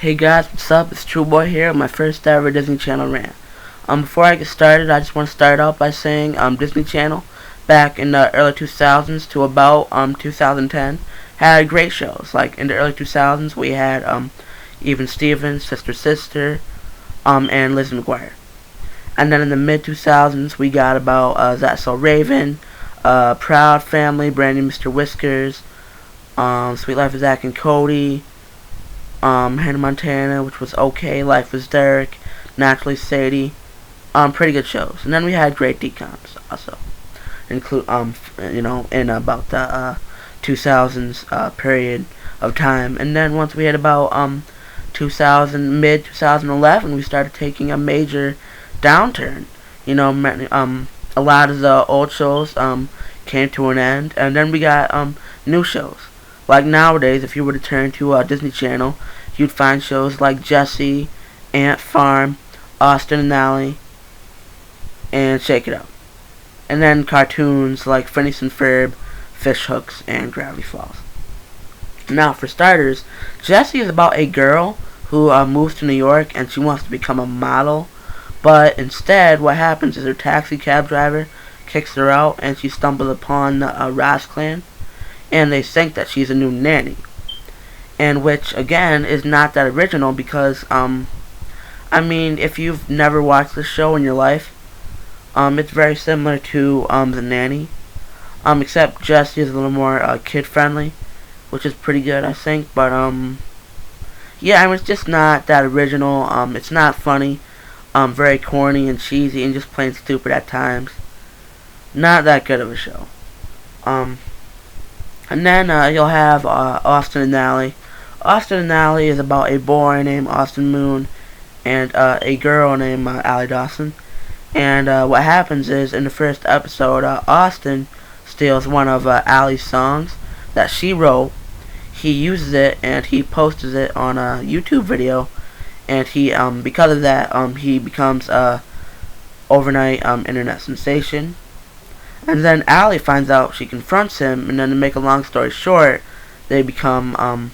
Hey guys, what's up? It's True Boy here, my first ever Disney Channel rant. Before I get started, I just want to start out by saying Disney Channel, back in the early 2000s to about 2010, had great shows. Like in the early 2000s, we had Even Stevens, Sister Sister, and Lizzie McGuire. And then in the mid 2000s, we got about That's So Raven, Proud Family, Brandy Mr. Whiskers, Sweet Life of Zack and Cody, Hannah Montana, which was okay, Life was Derek, Naturally Sadie, pretty good shows. And then we had great decoms also, include in about the 2000s period of time. And then once we hit about mid 2011, we started taking a major downturn. A lot of the old shows came to an end, and then we got new shows. Like nowadays, if you were to turn to Disney Channel, you'd find shows like Jessie, Ant Farm, Austin and Ally, and Shake It Up. And then cartoons like Phineas and Ferb, Fish Hooks, and Gravity Falls. Now, for starters, Jessie is about a girl who moves to New York and she wants to become a model. But instead, what happens is her taxi cab driver kicks her out and she stumbles upon the Ross clan. And they think that she's a new nanny. And which, again, is not that original because, if you've never watched this show in your life, it's very similar to The Nanny. Except Jessie is a little more kid-friendly, which is pretty good, I think. But, it's just not that original. It's not funny. Very corny and cheesy and just plain stupid at times. Not that good of a show. And then you'll have Austin and Ally. Austin and Ally is about a boy named Austin Moon and a girl named Ally Dawson. And what happens is, in the first episode, Austin steals one of Ally's songs that she wrote. He uses it and he posts it on a YouTube video. And he, because of that, he becomes a overnight internet sensation. And then Ally finds out, she confronts him, and then to make a long story short, they become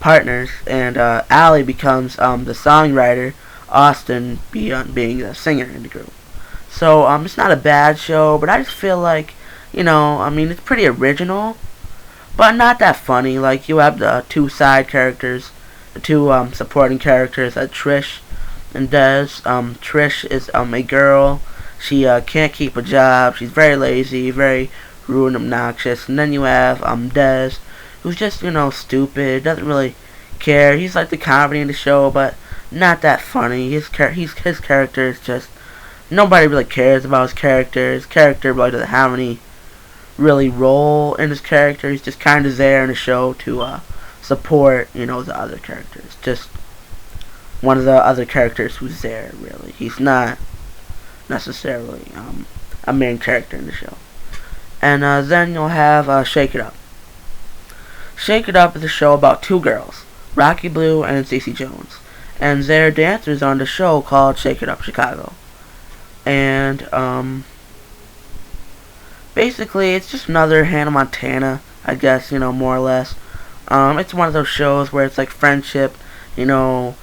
partners, and Ally becomes the songwriter, Austin being the singer in the group. So it's not a bad show, but I just feel like, it's pretty original, but not that funny. Like, you have the two side characters, the two supporting characters, Trish and Des. Trish is a girl. She can't keep a job. She's very lazy, very rude and obnoxious. And then you have Des, who's just, stupid, doesn't really care. He's like the comedy in the show, but not that funny. His character is just, nobody really cares about his character. His character really doesn't have any really role in his character. He's just kind of there in the show to support, the other characters. Just one of the other characters who's there, really. He's not necessarily a main character in the show. And then you'll have Shake It Up. Shake It Up is a show about two girls, Rocky Blue and Cece Jones, and they're dancers on the show called Shake It Up Chicago. And basically it's just another Hannah Montana, I guess, more or less. It's one of those shows where it's like friendship, at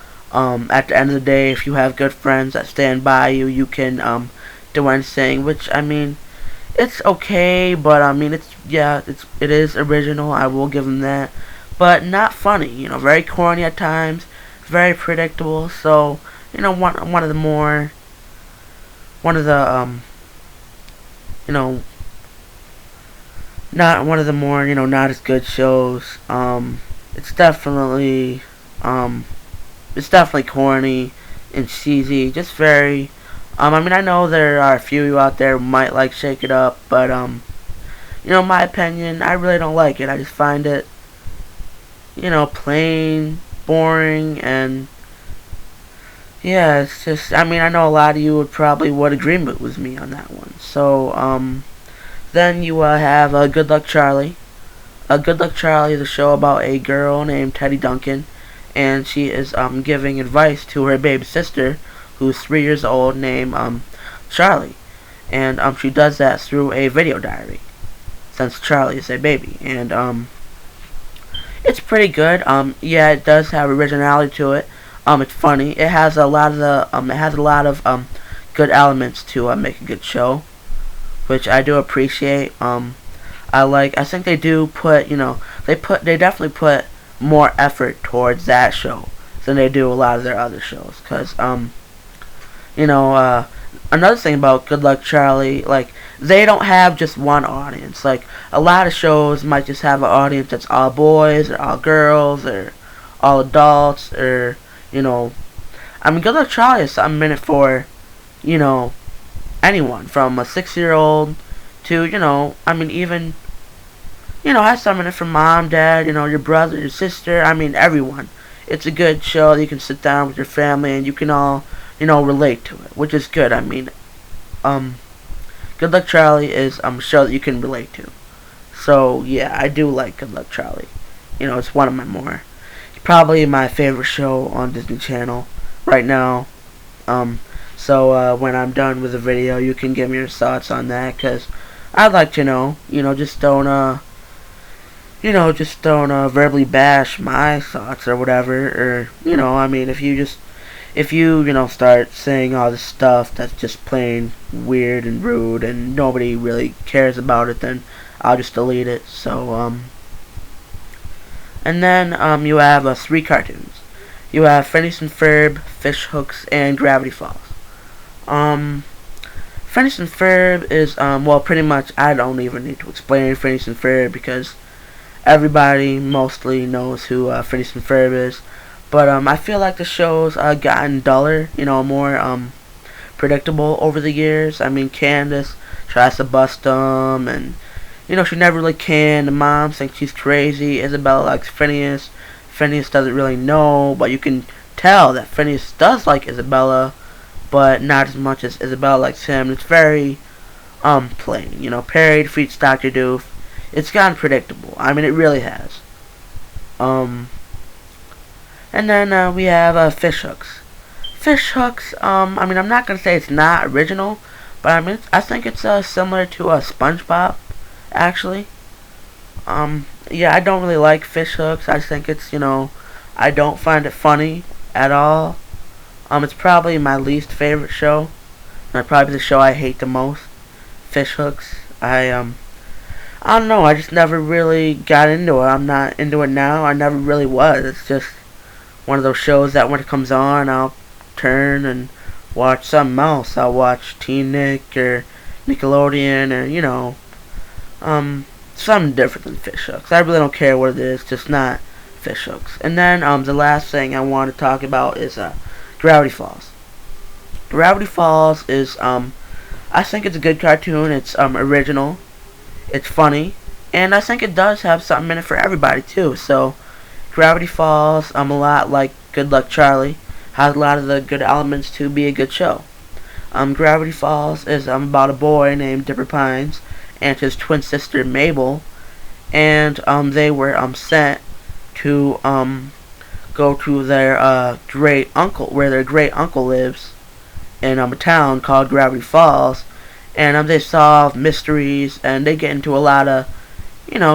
the end of the day, if you have good friends that stand by you, you can do anything. Which it's okay, but it is original. I will give them that, but not funny. Very corny at times, very predictable. So one of the more not one of the more not as good shows. It's definitely corny and cheesy, just very, I know there are a few of you out there who might like Shake It Up, but, my opinion, I really don't like it. I just find it, plain, boring, and, yeah, it's just, I know a lot of you would agree with me on that one. So, then you have Good Luck Charlie. Good Luck Charlie is a show about a girl named Teddy Duncan, and she is giving advice to her baby sister, who's 3 years old, named Charlie. And she does that through a video diary, since Charlie is a baby. And It's pretty good. Yeah, it does have originality to it. It's funny. It has a lot of good elements to make a good show, which I do appreciate. I think they do put, they definitely put more effort towards that show than they do a lot of their other shows. Cause another thing about Good Luck Charlie, like, they don't have just one audience. Like, a lot of shows might just have an audience that's all boys or all girls or all adults or, Good Luck Charlie is something meant for, anyone from a 6-year-old to, even, has something in it for mom, dad, your brother, your sister, everyone. It's a good show. You can sit down with your family and you can all, relate to it, which is good. Good Luck Charlie is a show that you can relate to. So, yeah, I do like Good Luck Charlie. It's one of probably my favorite show on Disney Channel right now. So when I'm done with the video, you can give me your thoughts on that, because I'd like to know. Just don't verbally bash my thoughts or whatever, or, if you start saying all this stuff that's just plain weird and rude and nobody really cares about it, then I'll just delete it. So, and then, you have 3 cartoons. You have Phineas and Ferb, Fish Hooks, and Gravity Falls. Phineas and Ferb is, pretty much, I don't even need to explain Phineas and Ferb, because everybody mostly knows who Phineas and Ferb is. But I feel like the show's gotten duller, more predictable over the years. Candace tries to bust them, and she never really can. The mom thinks she's crazy. Isabella likes Phineas. Phineas doesn't really know, but you can tell that Phineas does like Isabella, but not as much as Isabella likes him. It's very plain. Perry defeats Dr. Doof. It's gotten predictable. It really has. And then we have Fish Hooks. Fish Hooks, I'm not going to say it's not original, but I think it's similar to SpongeBob, actually. Yeah, I don't really like Fish Hooks. I think it's, I don't find it funny at all. It's probably my least favorite show, and probably the show I hate the most, Fish Hooks. I don't know, I just never really got into it. I'm not into it now. I never really was. It's just one of those shows that when it comes on, I'll turn and watch something else. I'll watch Teen Nick or Nickelodeon or, something different than Fish Hooks. I really don't care what it is, just not Fish Hooks. And then the last thing I want to talk about is Gravity Falls. Gravity Falls is, I think it's a good cartoon. It's original. It's funny. And I think it does have something in it for everybody, too. So, Gravity Falls, a lot like Good Luck Charlie, has a lot of the good elements to be a good show. Gravity Falls is about a boy named Dipper Pines and his twin sister Mabel, and they were sent to go to their great uncle, where their great uncle lives, in a town called Gravity Falls, and they solve mysteries and they get into a lot of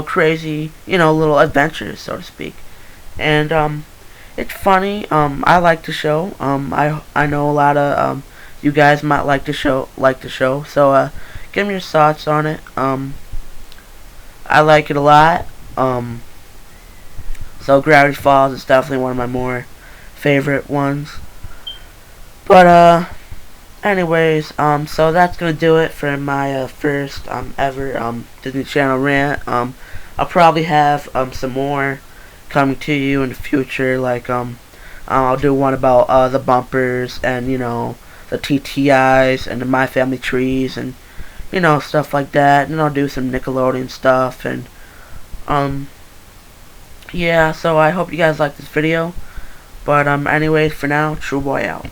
crazy little adventures, so to speak. And it's funny. I like the show. I know a lot of you guys might like the show. So give me your thoughts on it. I like it a lot. So Gravity Falls is definitely one of my more favorite ones. But anyways, so that's gonna do it for my first ever Disney Channel rant. I'll probably have some more coming to you in the future, like I'll do one about the bumpers and the TTIs and the My Family Trees and stuff like that, and I'll do some Nickelodeon stuff, and yeah, so I hope you guys like this video, but anyways, for now, True Boy out.